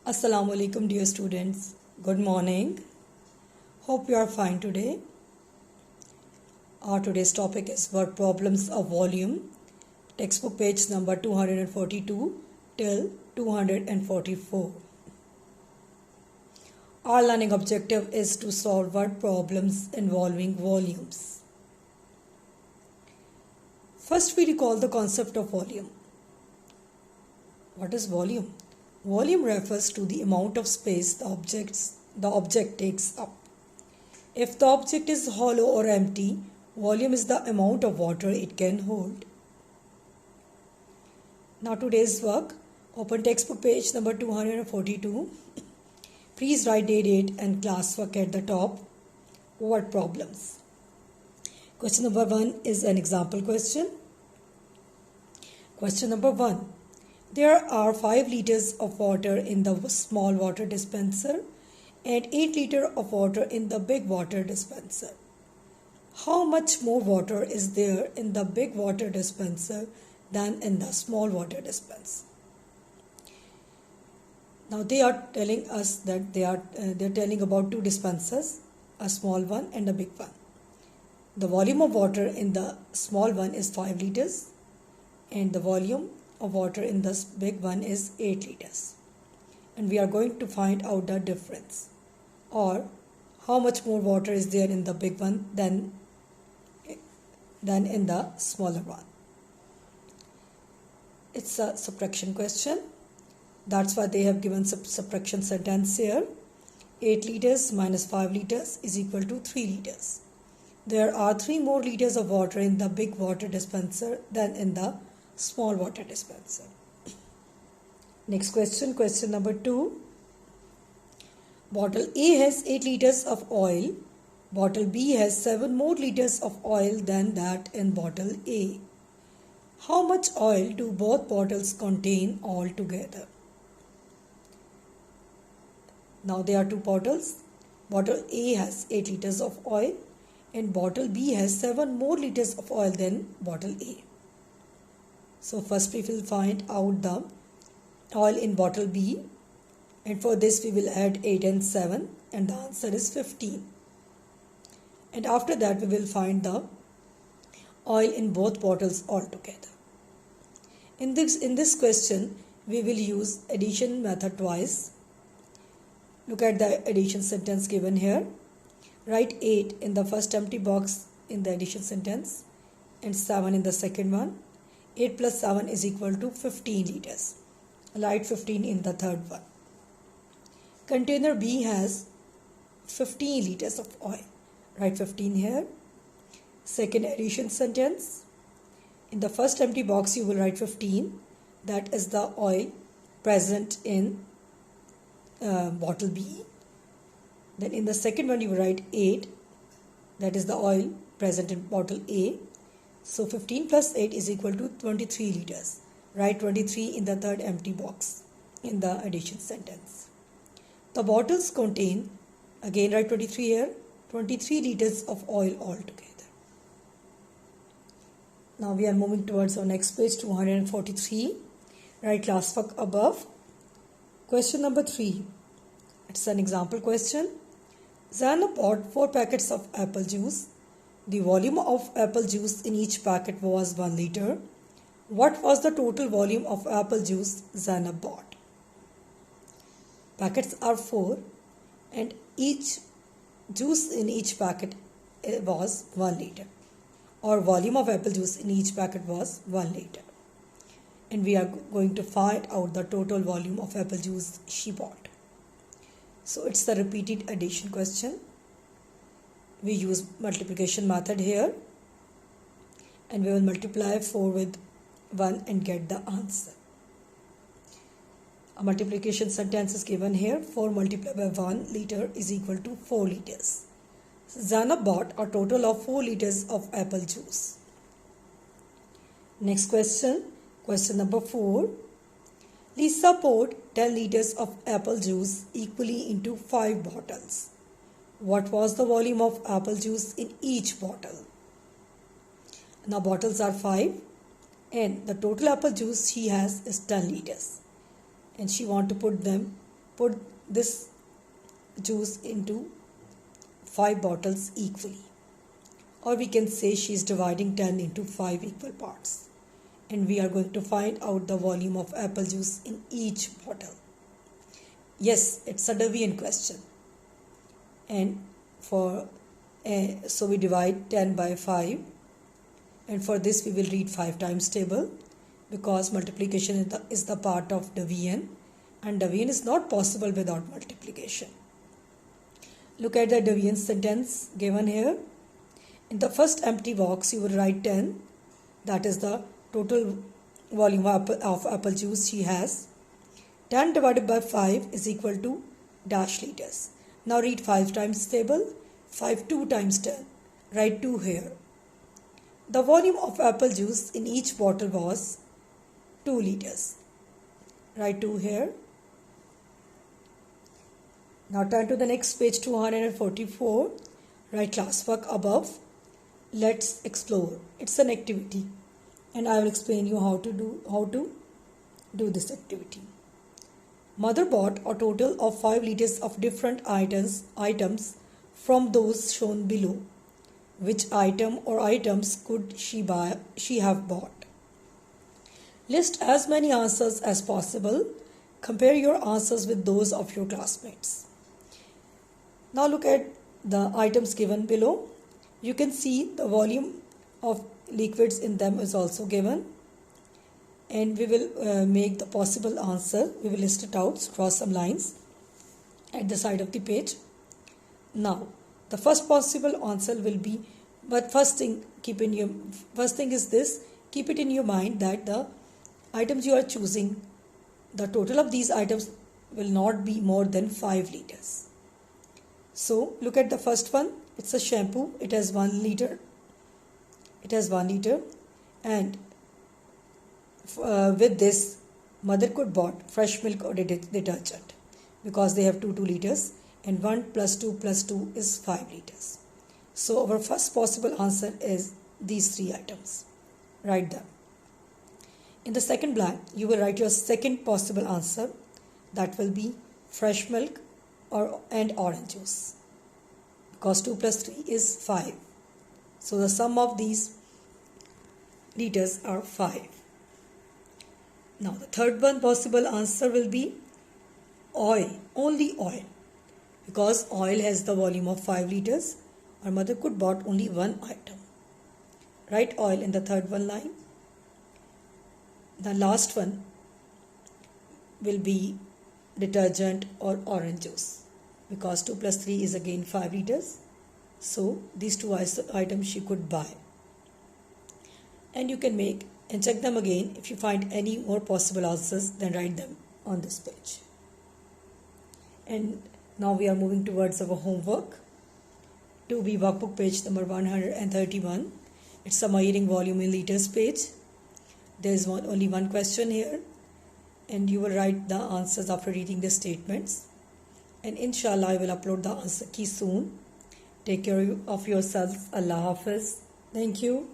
Assalamu alaikum dear students. Good morning. Hope you are fine today. Our today's topic is word problems of volume. Textbook page number 242 till 244. Our learning objective is to solve word problems involving volumes. First we recall the concept of volume. What is volume? Volume refers to the amount of space the object takes up. If the object is hollow or empty, volume is the amount of water it can hold. Now today's work, open textbook page number 242. Please write date and class work at the top. Word problems. Question number 1 is an example question. Question number 1. There are 5 liters of water in the small water dispenser and 8 liters of water in the big water dispenser. How much more water is there in the big water dispenser than in the small water dispenser? Now they are telling us that they're telling about 2 dispensers, a small one and a big one. The volume of water in the small one is 5 liters and the volume of water in this big one is 8 liters, and we are going to find out the difference, or how much more water is there in the big one than in the smaller one. It's a subtraction question. That's why they have given subtraction sentence here. 8 liters minus 5 liters is equal to 3 liters. There are 3 more liters of water in the big water dispenser than in the small water dispenser. Next question, question number 2. Bottle A has 8 liters of oil. Bottle B has 7 more liters of oil than that in bottle A. How much oil do both bottles contain altogether? Now there are 2 bottles. Bottle A has 8 liters of oil and bottle B has 7 more liters of oil than bottle A. So first we will find out the oil in bottle B, and for this we will add 8 and 7 and the answer is 15. And after that we will find the oil in both bottles altogether. In this question we will use addition method twice. Look at the addition sentence given here. Write 8 in the first empty box in the addition sentence and 7 in the second one. 8 plus 7 is equal to 15 liters. Write 15 in the third one. Container B has 15 liters of oil. Write 15 here. Second addition sentence. In the first empty box you will write 15. That is the oil present in bottle B. Then in the second one you will write 8. That is the oil present in bottle A. So 15 plus 8 is equal to 23 liters. Write 23 in the third empty box in the addition sentence. The bottles contain, again write 23 here, 23 liters of oil altogether. Now we are moving towards our next page, 243. Write classwork above. Question number 3. It's an example question. Zana bought 4 packets of apple juice. The volume of apple juice in each packet was 1 liter. What was the total volume of apple juice Zainab bought? Packets are 4 and each juice in each packet was 1 liter, or volume of apple juice in each packet was 1 liter. And we are going to find out the total volume of apple juice she bought. So it's the repeated addition question. We use multiplication method here and we will multiply 4 with 1 and get the answer. A multiplication sentence is given here. 4 multiplied by 1 liter is equal to 4 liters. Zana bought a total of 4 liters of apple juice. Next question, question number 4. Lisa poured 10 liters of apple juice equally into 5 bottles. What was the volume of apple juice in each bottle? Now bottles are 5 and the total apple juice she has is 10 liters. And she want to put this juice into 5 bottles equally. Or we can say she is dividing 10 into 5 equal parts. And we are going to find out the volume of apple juice in each bottle. Yes, it's a Devian question. And so we divide 10 by 5. And for this we will read 5 times table, because multiplication is the part of Devian, and Devian is not possible without multiplication. Look at the Devian sentence given here. In the first empty box you will write 10, that is the total volume of apple juice she has. 10 divided by 5 is equal to dash liters. Now read 5 times table. 5 2 times 10. Write 2 here. The volume of apple juice in each bottle was 2 liters. Write 2 here. Now turn to the next page, 244. Write classwork above. Let's explore. It's an activity, and I will explain you how to do this activity. Mother bought a total of 5 liters of different items from those shown below. Which item or items could she have bought? List as many answers as possible. Compare your answers with those of your classmates. Now look at the items given below. You can see the volume of liquids in them is also given. And we will make the possible answer. We will list it out, cross some lines at the side of the page. Now, the first possible answer will be, but first thing is this, keep it in your mind that the items you are choosing, the total of these items will not be more than 5 liters. So, look at the first one. It's a shampoo. It has 1 liter. And with this, mother could bought fresh milk or detergent, because they have 2 liters, and 1 plus 2 plus 2 is 5 liters. So our first possible answer is these 3 items. Write them. In the second blank, you will write your second possible answer. That will be fresh milk and orange juice, because 2 plus 3 is 5. So the sum of these liters are 5. Now the third one possible answer will be oil, only oil, because oil has the volume of 5 liters. Our mother could bought only 1 item. Write oil in the third one line. The last one will be detergent or orange juice, because 2 plus 3 is again 5 liters. So these 2 items she could buy. And you can make and check them again. If you find any more possible answers, then write them on this page. And now we are moving towards our homework. 2B workbook page number 131. It's a measuring volume in liters page. There is only one question here, and you will write the answers after reading the statements. And inshallah I will upload the answer key soon. Take care of yourselves. Allah Hafiz. Thank you.